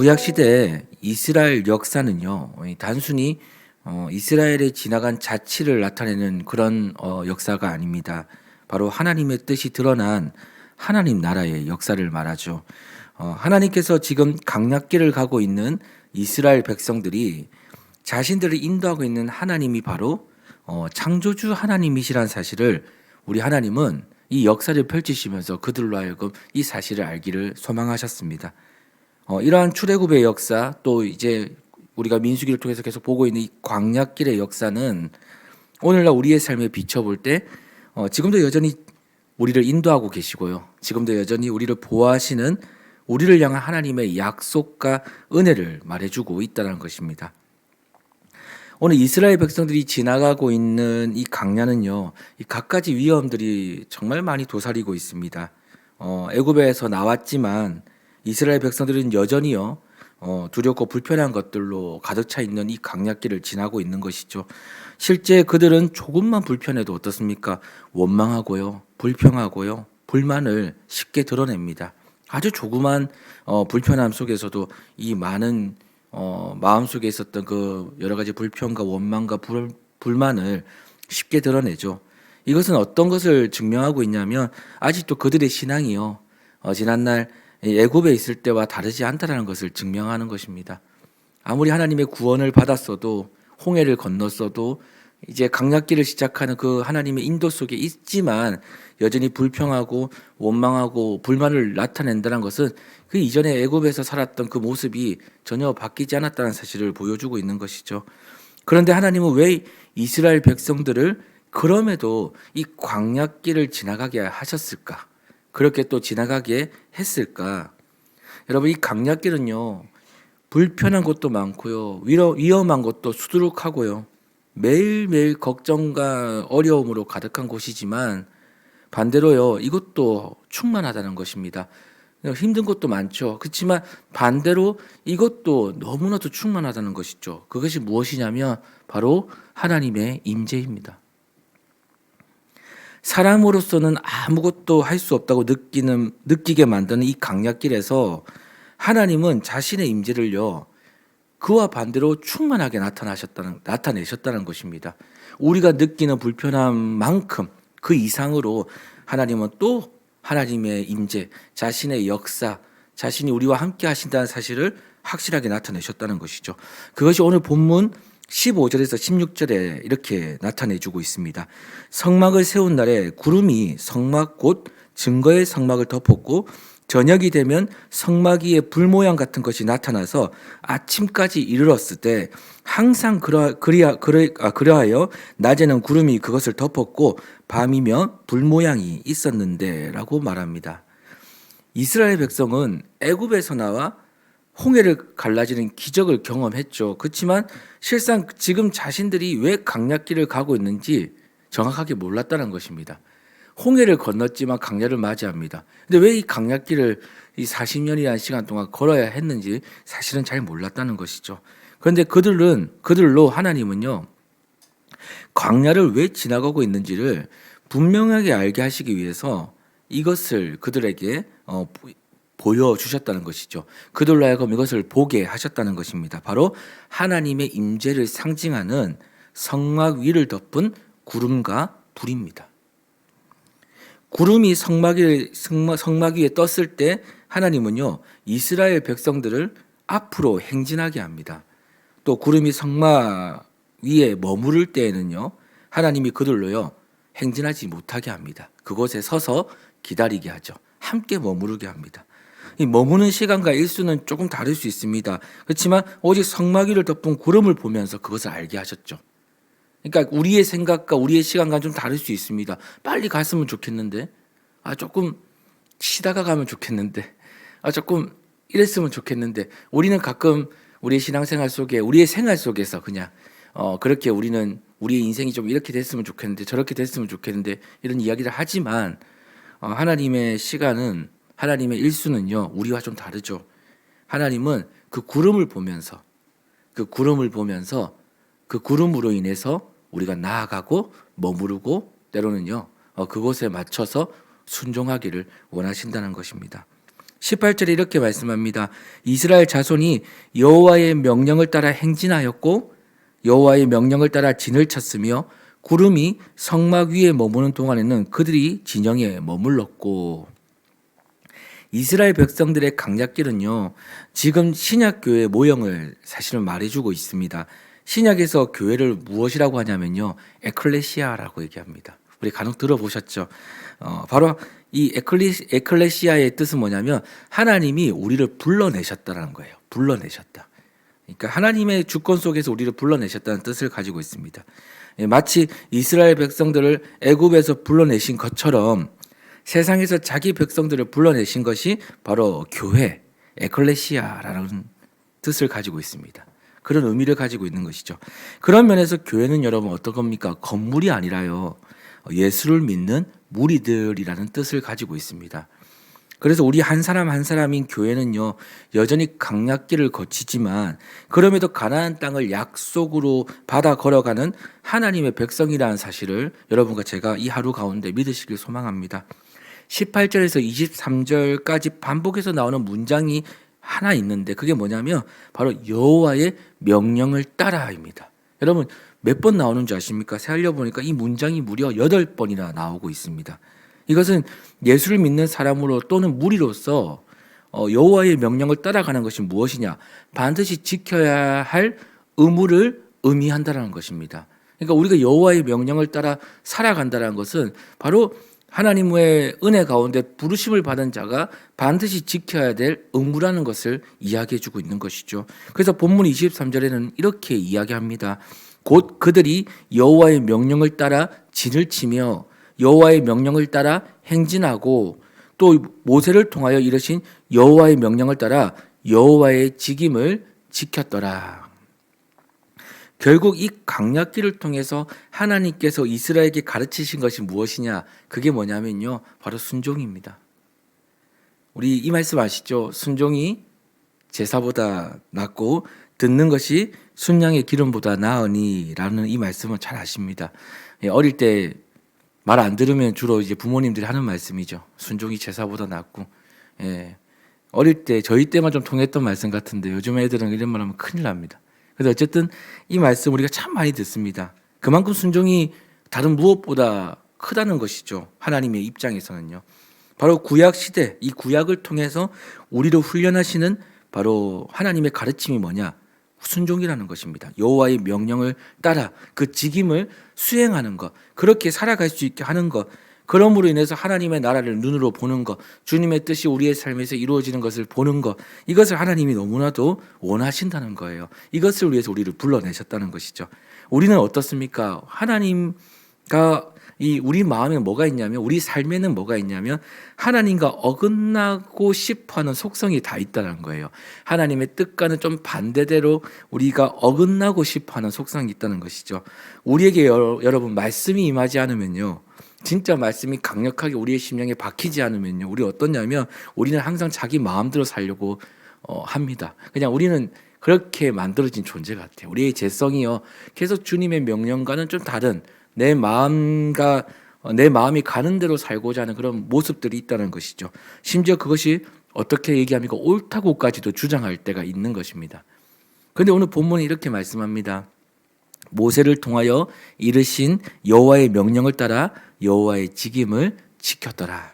구약 시대 이스라엘 역사는요, 단순히 이스라엘에 지나간 자치를 나타내는 그런 역사가 아닙니다. 바로 하나님의 뜻이 드러난 하나님 나라의 역사를 말하죠. 하나님께서 지금 강약길을 가고 있는 이스라엘 백성들이 자신들을 인도하고 있는 하나님이 바로 창조주 하나님이시란 사실을 우리 하나님은 이 역사를 펼치시면서 그들로 하여금 이 사실을 알기를 소망하셨습니다. 이러한 출애굽의 역사, 또 이제 우리가 민수기를 통해서 계속 보고 있는 이 광야길의 역사는 오늘날 우리의 삶에 비춰볼 때 지금도 여전히 우리를 인도하고 계시고요, 지금도 여전히 우리를 보호하시는 우리를 향한 하나님의 약속과 은혜를 말해주고 있다는 것입니다. 오늘 이스라엘 백성들이 지나가고 있는 이 강야는요, 이 갖가지 위험들이 정말 많이 도사리고 있습니다. 애굽에서 나왔지만 이스라엘 백성들은 여전히요, 두렵고 불편한 것들로 가득 차 있는 이 강약길을 지나고 있는 것이죠. 실제 그들은 조금만 불편해도 어떻습니까? 원망하고요, 불평하고요, 불만을 쉽게 드러냅니다. 아주 조그만 불편함 속에서도 이 많은 마음속에 있었던 그 여러 가지 불평과 원망과 불만을 쉽게 드러내죠. 이것은 어떤 것을 증명하고 있냐면 아직도 그들의 신앙이요, 지난날 애굽에 있을 때와 다르지 않다라는 것을 증명하는 것입니다. 아무리 하나님의 구원을 받았어도, 홍해를 건넜어도, 이제 강약길을 시작하는 그 하나님의 인도 속에 있지만 여전히 불평하고 원망하고 불만을 나타낸다는 것은 그 이전에 애굽에서 살았던 그 모습이 전혀 바뀌지 않았다는 사실을 보여주고 있는 것이죠. 그런데 하나님은 왜 이스라엘 백성들을 그럼에도 이 광야길을 지나가게 하셨을까? 그렇게 또 지나가게 했을까? 여러분, 이 강약길은요, 불편한 것도 많고요, 위험한 것도 수두룩하고요, 매일매일 걱정과 어려움으로 가득한 곳이지만 반대로요, 이것도 충만하다는 것입니다. 힘든 것도 많죠. 그렇지만 반대로 이것도 너무나도 충만하다는 것이죠. 그것이 무엇이냐면 바로 하나님의 임재입니다. 사람으로서는 아무것도 할 수 없다고 느끼게 만드는 이 강약길에서 하나님은 자신의 임재를요, 그와 반대로 충만하게 나타내셨다는 것입니다. 우리가 느끼는 불편함만큼 그 이상으로 하나님은 또 하나님의 임재, 자신의 역사, 자신이 우리와 함께 하신다는 사실을 확실하게 나타내셨다는 것이죠. 그것이 오늘 본문 15절에서 16절에 이렇게 나타내주고 있습니다. 성막을 세운 날에 구름이 성막 곧 증거의 성막을 덮었고 저녁이 되면 성막 위에 불 모양 같은 것이 나타나서 아침까지 이르렀을 때 항상 그러하여 낮에는 구름이 그것을 덮었고 밤이면 불 모양이 있었는데 라고 말합니다. 이스라엘 백성은 애굽에서 나와 홍해를 갈라지는 기적을 경험했죠. 그렇지만 실상 지금 자신들이 왜 강약길을 가고 있는지 정확하게 몰랐다는 것입니다. 홍해를 건넜지만 강야를 맞이합니다. 근데 왜 이 강약길을 이 40년이라는 시간 동안 걸어야 했는지 사실은 잘 몰랐다는 것이죠. 그런데 그들로 하나님은요, 광야를 왜 지나가고 있는지를 분명하게 알게 하시기 위해서 이것을 그들에게 보여주셨다는 것이죠. 그들로 하여금 이것을 보게 하셨다는 것입니다. 바로 하나님의 임재를 상징하는 성막 위를 덮은 구름과 불입니다. 구름이 성막 위에 떴을 때 하나님은요, 이스라엘 백성들을 앞으로 행진하게 합니다. 또 구름이 성막 위에 머무를 때에는요, 하나님이 그들로요, 행진하지 못하게 합니다. 그곳에 서서 기다리게 하죠. 함께 머무르게 합니다. 이 머무는 시간과 일수는 조금 다를 수 있습니다. 그렇지만 오직 성막 위를 덮은 구름을 보면서 그것을 알게 하셨죠. 그러니까 우리의 생각과 우리의 시간과 좀 다를 수 있습니다. 빨리 갔으면 좋겠는데, 조금 쉬다가 가면 좋겠는데, 조금 이랬으면 좋겠는데, 우리는 가끔 우리의 신앙생활 속에, 우리의 생활 속에서 그냥 그렇게 우리는 우리의 인생이 좀 이렇게 됐으면 좋겠는데, 저렇게 됐으면 좋겠는데 이런 이야기를 하지만 하나님의 시간은, 하나님의 일수는요, 우리와 좀 다르죠. 하나님은 그 구름을 보면서 그 구름으로 인해서 우리가 나아가고 머무르고 때로는요, 그곳에 맞춰서 순종하기를 원하신다는 것입니다. 18절에 이렇게 말씀합니다. 이스라엘 자손이 여호와의 명령을 따라 행진하였고 여호와의 명령을 따라 진을 쳤으며 구름이 성막 위에 머무는 동안에는 그들이 진영에 머물렀고. 이스라엘 백성들의 강약길은요, 지금 신약교회의 모형을 사실은 말해주고 있습니다. 신약에서 교회를 무엇이라고 하냐면요, 에클레시아라고 얘기합니다. 우리 간혹 들어보셨죠? 바로 이 에클레시아의 뜻은 뭐냐면 하나님이 우리를 불러내셨다는 거예요. 불러내셨다. 그러니까 하나님의 주권 속에서 우리를 불러내셨다는 뜻을 가지고 있습니다. 마치 이스라엘 백성들을 애굽에서 불러내신 것처럼 세상에서 자기 백성들을 불러내신 것이 바로 교회, 에클레시아라는 뜻을 가지고 있습니다. 그런 의미를 가지고 있는 것이죠. 그런 면에서 교회는 여러분 어떤 겁니까? 건물이 아니라요, 예수를 믿는 무리들이라는 뜻을 가지고 있습니다. 그래서 우리 한 사람 한 사람인 교회는요, 여전히 강약길을 거치지만 그럼에도 가나안 땅을 약속으로 받아 걸어가는 하나님의 백성이라는 사실을 여러분과 제가 이 하루 가운데 믿으시길 소망합니다. 18절에서 23절까지 반복해서 나오는 문장이 하나 있는데 그게 뭐냐면 바로 여호와의 명령을 따라입니다. 여러분 몇 번 나오는 줄 아십니까? 살려보니까 이 문장이 무려 8번이나 나오고 있습니다. 이것은 예수를 믿는 사람으로 또는 무리로서 여호와의 명령을 따라가는 것이 무엇이냐? 반드시 지켜야 할 의무를 의미한다는 것입니다. 그러니까 우리가 여호와의 명령을 따라 살아간다는 것은 바로 하나님의 은혜 가운데 부르심을 받은 자가 반드시 지켜야 될 의무라는 것을 이야기해 주고 있는 것이죠. 그래서 본문 23절에는 이렇게 이야기합니다. 곧 그들이 여호와의 명령을 따라 진을 치며 여호와의 명령을 따라 행진하고 또 모세를 통하여 이르신 여호와의 명령을 따라 여호와의 직임을 지켰더라. 결국 이 강약길을 통해서 하나님께서 이스라엘에게 가르치신 것이 무엇이냐? 그게 뭐냐면요, 바로 순종입니다. 우리 이 말씀 아시죠? 순종이 제사보다 낫고 듣는 것이 순양의 기름보다 나으니라는 이 말씀은 잘 아십니다. 어릴 때 말 안 들으면 주로 이제 부모님들이 하는 말씀이죠. 순종이 제사보다 낫고. 어릴 때 저희 때만 좀 통했던 말씀 같은데 요즘 애들은 이런 말 하면 큰일 납니다. 그래서 어쨌든 이 말씀 우리가 참 많이 듣습니다. 그만큼 순종이 다른 무엇보다 크다는 것이죠. 하나님의 입장에서는요. 바로 구약 시대, 이 구약을 통해서 우리를 훈련하시는 바로 하나님의 가르침이 뭐냐? 순종이라는 것입니다. 여호와의 명령을 따라 그 직임을 수행하는 것, 그렇게 살아갈 수 있게 하는 것, 그러므로 인해서 하나님의 나라를 눈으로 보는 것, 주님의 뜻이 우리의 삶에서 이루어지는 것을 보는 것, 이것을 하나님이 너무나도 원하신다는 거예요. 이것을 위해서 우리를 불러내셨다는 것이죠. 우리는 어떻습니까? 하나님과 우리 마음에 뭐가 있냐면, 우리 삶에는 뭐가 있냐면 하나님과 어긋나고 싶어하는 속성이 다 있다는 거예요. 하나님의 뜻과는 좀 반대대로 우리가 어긋나고 싶어하는 속성이 있다는 것이죠. 우리에게 여러분 말씀이 임하지 않으면요, 진짜 말씀이 강력하게 우리의 심령에 박히지 않으면요, 우리 어떠냐면 우리는 항상 자기 마음대로 살려고 합니다. 그냥 우리는 그렇게 만들어진 존재 같아요. 우리의 재성이요, 계속 주님의 명령과는 좀 다른 내 마음이 가는 대로 살고자 하는 그런 모습들이 있다는 것이죠. 심지어 그것이 어떻게 얘기합니까? 옳다고까지도 주장할 때가 있는 것입니다. 그런데 오늘 본문이 이렇게 말씀합니다. 모세를 통하여 이르신 여호와의 명령을 따라 여호와의 직임을 지켰더라.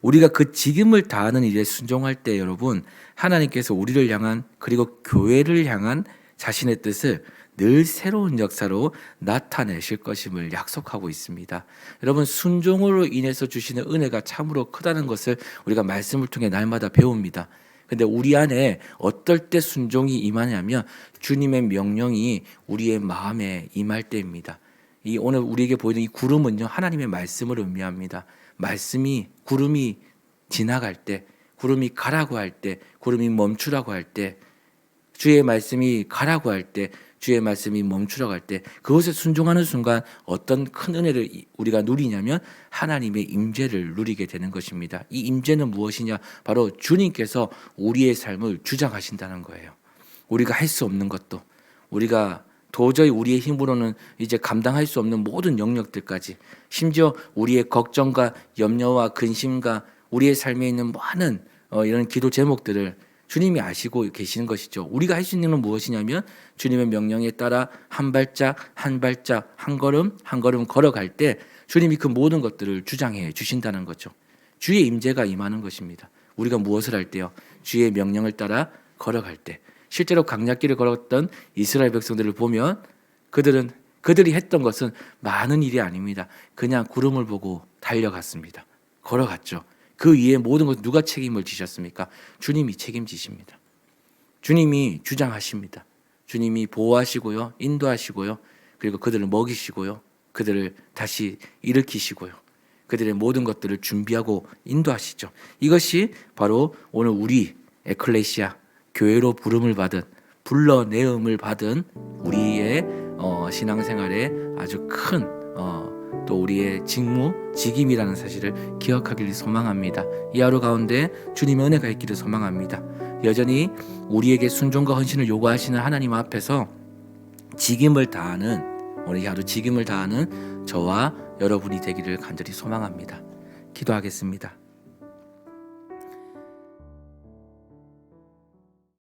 우리가 그 직임을 다하는 일에 순종할 때 여러분, 하나님께서 우리를 향한, 그리고 교회를 향한 자신의 뜻을 늘 새로운 역사로 나타내실 것임을 약속하고 있습니다. 여러분, 순종으로 인해서 주시는 은혜가 참으로 크다는 것을 우리가 말씀을 통해 날마다 배웁니다. 근데 우리 안에 어떨 때 순종이 임하냐면 주님의 명령이 우리의 마음에 임할 때입니다. 오늘 우리에게 보이는 이 구름은요, 하나님의 말씀을 의미합니다. 구름이 지나갈 때, 구름이 가라고 할 때, 구름이 멈추라고 할 때, 주의 말씀이 가라고 할 때, 주의 말씀이 멈추라고 할 때, 그것에 순종하는 순간 어떤 큰 은혜를 우리가 누리냐면 하나님의 임재를 누리게 되는 것입니다. 이 임재는 무엇이냐? 바로 주님께서 우리의 삶을 주장하신다는 거예요. 우리가 할 수 없는 것도, 우리가 도저히 우리의 힘으로는 이제 감당할 수 없는 모든 영역들까지, 심지어 우리의 걱정과 염려와 근심과 우리의 삶에 있는 많은 이런 기도 제목들을 주님이 아시고 계시는 것이죠. 우리가 할 수 있는 건 무엇이냐면 주님의 명령에 따라 한 발짝 한 발짝 한 걸음 한 걸음 걸어갈 때 주님이 그 모든 것들을 주장해 주신다는 거죠. 주의 임재가 임하는 것입니다. 우리가 무엇을 할 때요? 주의 명령을 따라 걸어갈 때. 실제로 광야길을 걸었던 이스라엘 백성들을 보면 그들이 했던 것은 많은 일이 아닙니다. 그냥 구름을 보고 달려갔습니다. 걸어갔죠. 그 위에 모든 것 누가 책임을 지셨습니까? 주님이 책임지십니다. 주님이 주장하십니다. 주님이 보호하시고요, 인도하시고요, 그리고 그들을 먹이시고요, 그들을 다시 일으키시고요, 그들의 모든 것들을 준비하고 인도하시죠. 이것이 바로 오늘 우리 에클레시아 교회로 부름을 받은, 불러내음을 받은 우리의 신앙생활에 아주 큰 또 우리의 직무, 직임이라는 사실을 기억하기를 소망합니다. 이 하루 가운데 주님의 은혜가 있기를 소망합니다. 여전히 우리에게 순종과 헌신을 요구하시는 하나님 앞에서 직임을 다하는, 우리 하루 직임을 다하는 저와 여러분이 되기를 간절히 소망합니다. 기도하겠습니다.